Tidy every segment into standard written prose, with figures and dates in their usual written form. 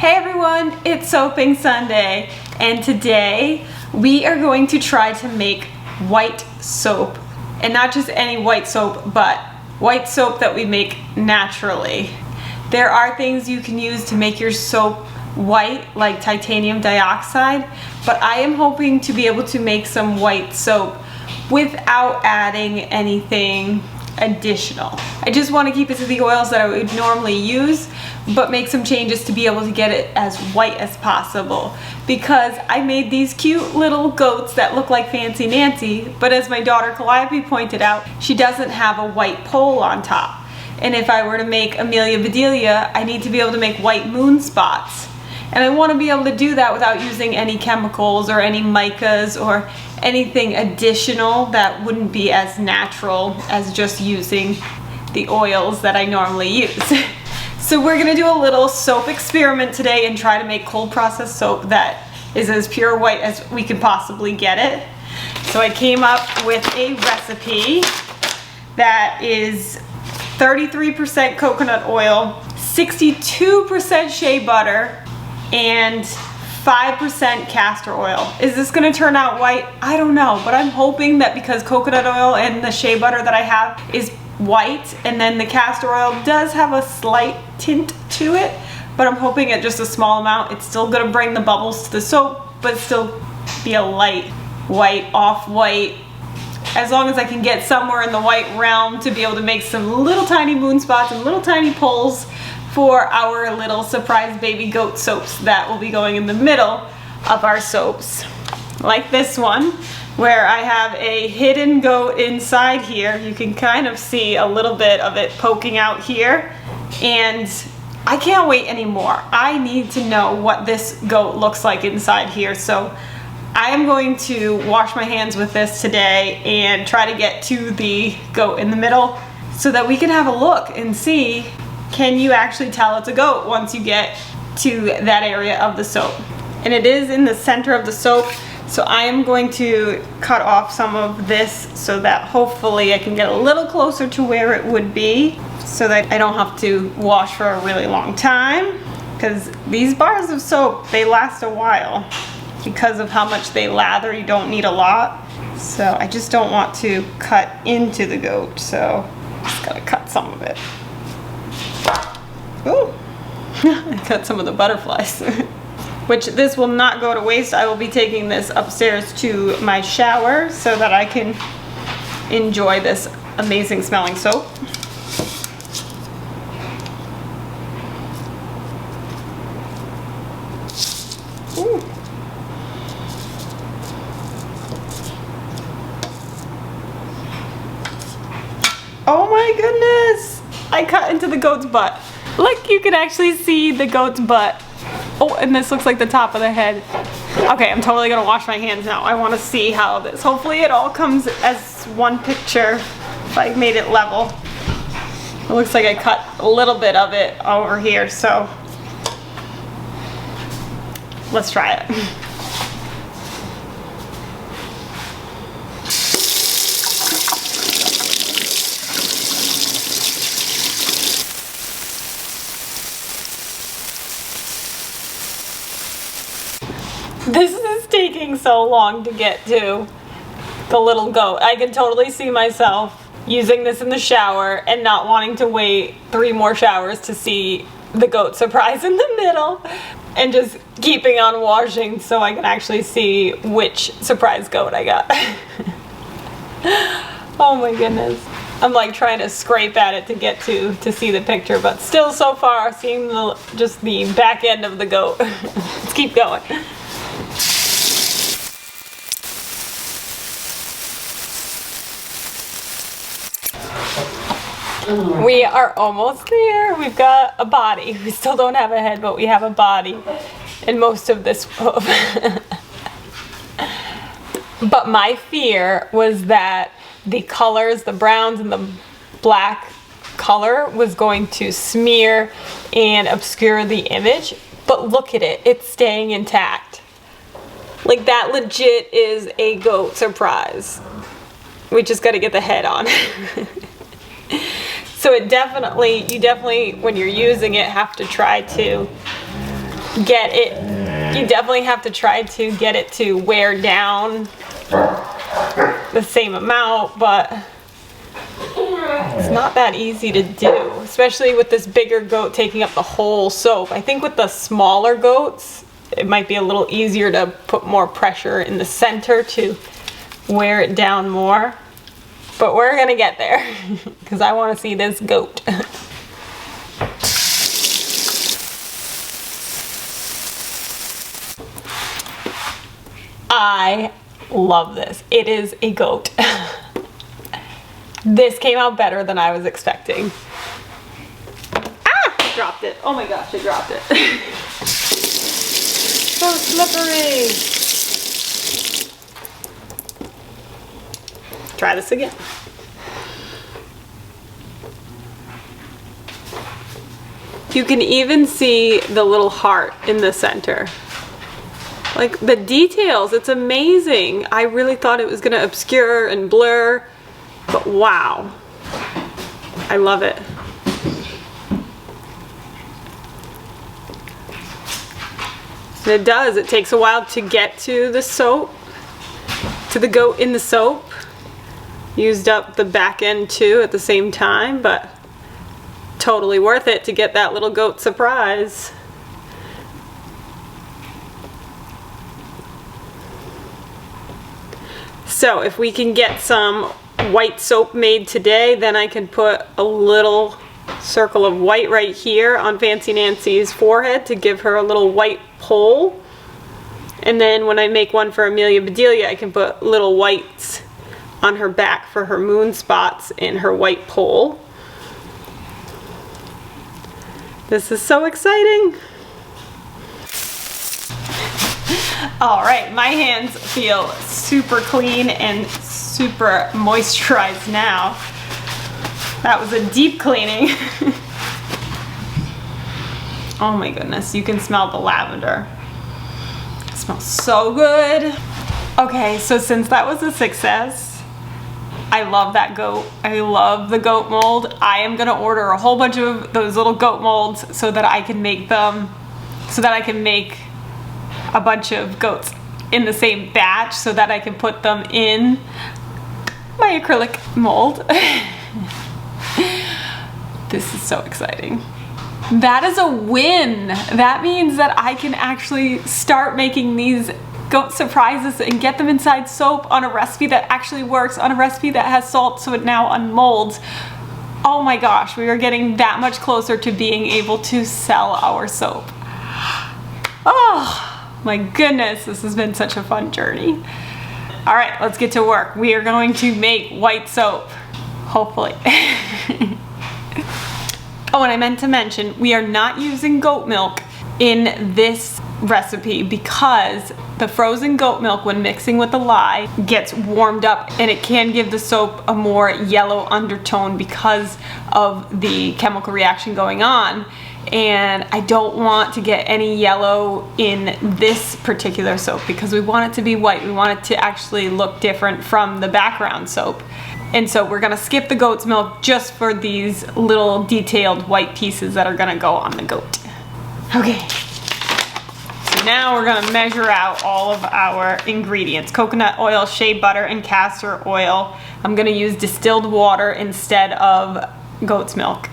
Hey everyone, it's Soaping Sunday, and today we are going to try to make white soap. And not just any white soap, but white soap that we make naturally. There are things you can use to make your soap white, like titanium dioxide, but I am hoping to be able to make some white soap without adding anything additional. I just want to keep it to the oils that I would normally use, but make some changes to be able to get it as white as possible, because I made these cute little goats that look like Fancy Nancy, but as my daughter Calliope pointed out, she doesn't have a white pole on top. And if I were to make Amelia Bedelia, I need to be able to make white moon spots. And I want to be able to do that without using any chemicals or any micas or anything additional that wouldn't be as natural as just using the oils that I normally use. So we're gonna do a little soap experiment today and try to make cold processed soap that is as pure white as we could possibly get it. So I came up with a recipe that is 33% coconut oil, 62% shea butter, and 5% castor oil. Is this gonna turn out white? I don't know, but I'm hoping that because coconut oil and the shea butter that I have is white, and then the castor oil does have a slight tint to it, but I'm hoping at just a small amount. It's still gonna bring the bubbles to the soap, but still be a light white, off-white, as long as I can get somewhere in the white realm to be able to make some little tiny moon spots and little tiny poles for our little surprise baby goat soaps that will be going in the middle of our soaps. Like this one, where I have a hidden goat inside here. You can kind of see a little bit of it poking out here. And I can't wait anymore. I need to know what this goat looks like inside here. So I am going to wash my hands with this today and try to get to the goat in the middle so that we can have a look and see, can you actually tell it's a goat once you get to that area of the soap. And it is in the center of the soap, so I am going to cut off some of this so that hopefully I can get a little closer to where it would be so that I don't have to wash for a really long time, because these bars of soap, they last a while. Because of how much they lather, you don't need a lot. So I just don't want to cut into the goat, so I'm just gonna cut some of it. Ooh, I cut some of the butterflies. Which this will not go to waste. I will be taking this upstairs to my shower so that I can enjoy this amazing smelling soap. Ooh. Oh my goodness! I cut into the goat's butt. Look, you can actually see the goat's butt. Oh, and this looks like the top of the head. Okay, I'm totally gonna wash my hands now. I wanna see how this, hopefully it all comes as one picture if I made it level. It looks like I cut a little bit of it over here, so let's try it. This is taking so long to get to the little goat. I can totally see myself using this in the shower and not wanting to wait 3 more showers to see the goat surprise in the middle, and just keeping on washing so I can actually see which surprise goat I got. Oh my goodness. I'm like trying to scrape at it to get to see the picture, but still so far seeing just the back end of the goat. Let's keep going. We are almost there. We've got a body. We still don't have a head, but we have a body in most of this soap. But my fear was that the colors, the browns and the black color, was going to smear and obscure the image. But look at it, it's staying intact. Like, that legit is a goat surprise. We just got to get the head on. So it definitely, you definitely, when you're using it, have to try to get it, you definitely have to try to get it to wear down the same amount, but it's not that easy to do, especially with this bigger goat taking up the whole soap. I think with the smaller goats, it might be a little easier to put more pressure in the center to wear it down more. But we're gonna get there because I want to see this goat. I love this. It is a goat. This came out better than I was expecting. Ah! I dropped it. Oh my gosh, I dropped it. So slippery. Try this again. You can even see the little heart in the center. Like the details, it's amazing. I really thought it was gonna obscure and blur, but wow. I love it. And it does, it takes a while to get to the soap, to the goat in the soap. Used up the back end too at the same time, but totally worth it to get that little goat surprise. So if we can get some white soap made today, then I can put a little circle of white right here on Fancy Nancy's forehead to give her a little white pole. And then when I make one for Amelia Bedelia, I can put little whites on her back for her moon spots in her white pole. This is so exciting. All right, my hands feel super clean and super moisturized now. That was a deep cleaning. Oh my goodness, you can smell the lavender. It smells so good. Okay, so since that was a success, I love that goat. I love the goat mold. I am gonna order a whole bunch of those little goat molds so that I can make them, so that I can make a bunch of goats in the same batch so that I can put them in my acrylic mold. This is so exciting. That is a win. That means that I can actually start making these goat surprises and get them inside soap on a recipe that actually works, on a recipe that has salt so it now unmolds. Oh my gosh, we are getting that much closer to being able to sell our soap. Oh my goodness, this has been such a fun journey. All right, let's get to work. We are going to make white soap, hopefully. Oh, and I meant to mention, we are not using goat milk in this recipe because the frozen goat milk, when mixing with the lye, gets warmed up and it can give the soap a more yellow undertone because of the chemical reaction going on. And I don't want to get any yellow in this particular soap because we want it to be white. We want it to actually look different from the background soap. And so we're gonna skip the goat's milk just for these little detailed white pieces that are gonna go on the goat. Okay, so now we're gonna measure out all of our ingredients. Coconut oil, shea butter, and castor oil. I'm gonna use distilled water instead of goat's milk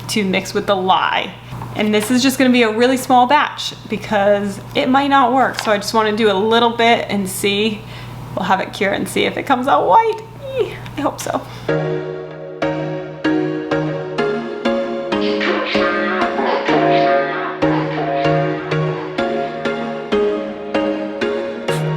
to mix with the lye. And this is just gonna be a really small batch because it might not work. So I just wanna do a little bit and see. We'll have it cure and see if it comes out white. I hope so.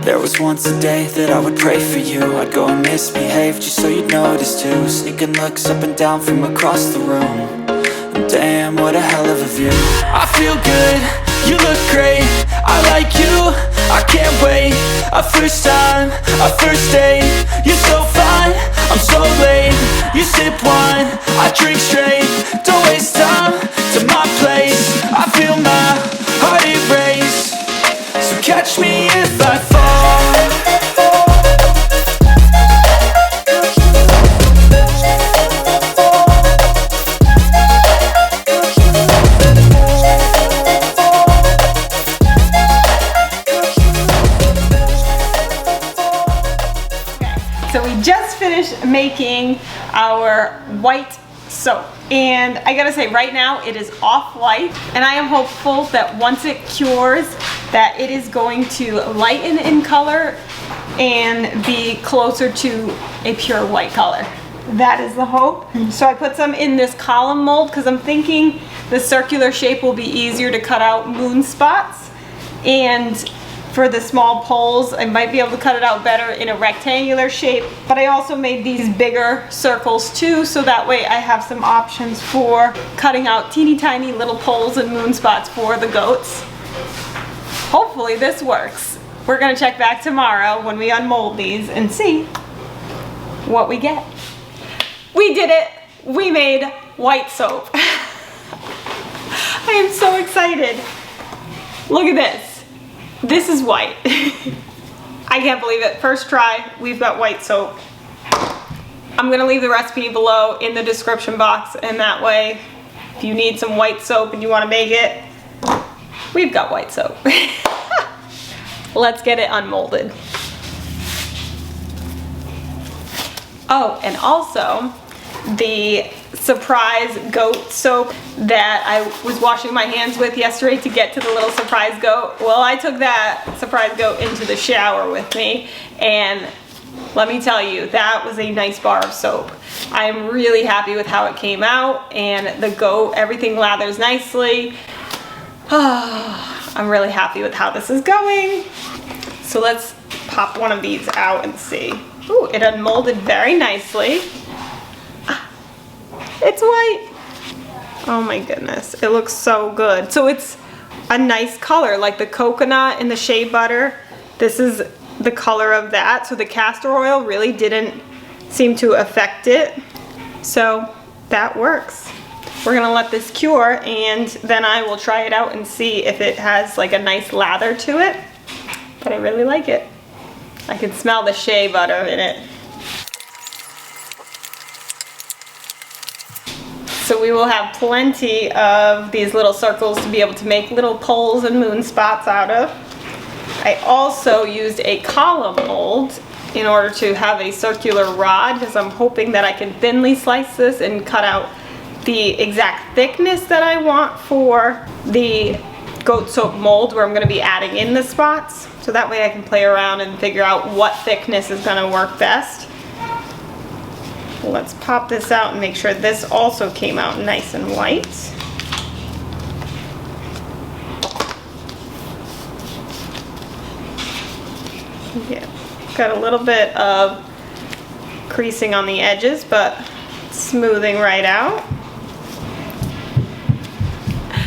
There was once a day that I would pray for you. I'd go and misbehave just so you'd notice too. Sneaking looks up and down from across the room. And damn, what a hell of a view. I feel good, you look great, I like you, I can't wait. A first time, a first date. You're so fine, I'm so late. You sip wine, I drink straight. Don't waste time to my place. I feel my heart erase. So catch me if I fall. finished making our white soap. And I gotta say, right now it is off-white, and I am hopeful that once it cures that it is going to lighten in color and be closer to a pure white color. That is the hope. So I put some in this column mold because I'm thinking the circular shape will be easier to cut out moon spots, and for the small poles I might be able to cut it out better in a rectangular shape. But I also made these bigger circles too, so that way I have some options for cutting out teeny tiny little poles and moon spots for the goats. Hopefully this works. We're gonna check back tomorrow when we unmold these and see what we get. We did it! We made white soap. I am so excited. Look at this. This is white. I can't believe it. First try, we've got white soap. I'm gonna leave the recipe below in the description box, and that way, if you need some white soap and you wanna make it, we've got white soap. Let's get it unmolded. Oh, and also, the surprise goat soap that I was washing my hands with yesterday to get to the little surprise goat. Well, I took that surprise goat into the shower with me, and let me tell you, that was a nice bar of soap. I am really happy with how it came out, and the goat, everything lathers nicely. I'm really happy with how this is going. So let's pop one of these out and see. Ooh, it unmolded very nicely. It's white. Oh my goodness, it looks so good. So it's a nice color, like the coconut and the shea butter. This is the color of that. So the castor oil really didn't seem to affect it. So that works. We're gonna let this cure, and then I will try it out and see if it has like a nice lather to it. But I really like it. I can smell the shea butter in it. So we will have plenty of these little circles to be able to make little poles and moon spots out of. I also used a column mold in order to have a circular rod, because I'm hoping that I can thinly slice this and cut out the exact thickness that I want for the goat soap mold where I'm going to be adding in the spots. So that way I can play around and figure out what thickness is going to work best. Let's pop this out and make sure this also came out nice and white. Yeah, got a little bit of creasing on the edges, but smoothing right out.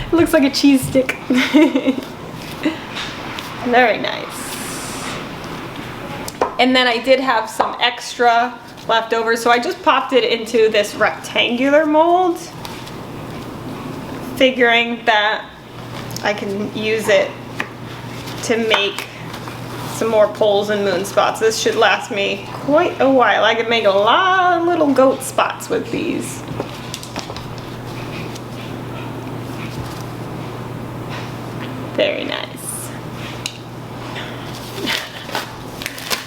It looks like a cheese stick. Very nice. And then I did have some extra leftover, so I just popped it into this rectangular mold, figuring that I can use it to make some more poles and moon spots. This should last me quite a while. I could make a lot of little goat spots with these. Very nice.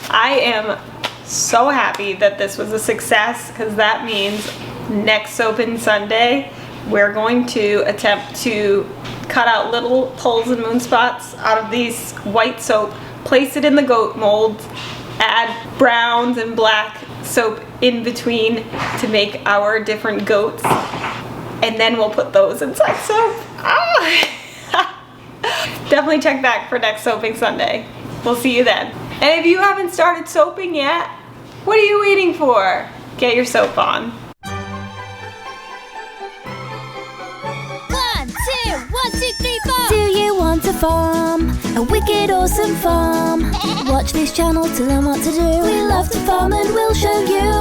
I am so happy that this was a success, because that means next Soaping Sunday we're going to attempt to cut out little poles and moon spots out of these white soap, place it in the goat mold, add browns and black soap in between to make our different goats, and then we'll put those inside soap. Definitely check back for next Soaping Sunday. We'll see you then. And if you haven't started soaping yet, what are you waiting for? Get your soap on. 1, 2, 1, 2, 3, 4. Do you want to farm a wicked awesome farm? Watch this channel to learn what to do. We love to farm and we'll show you.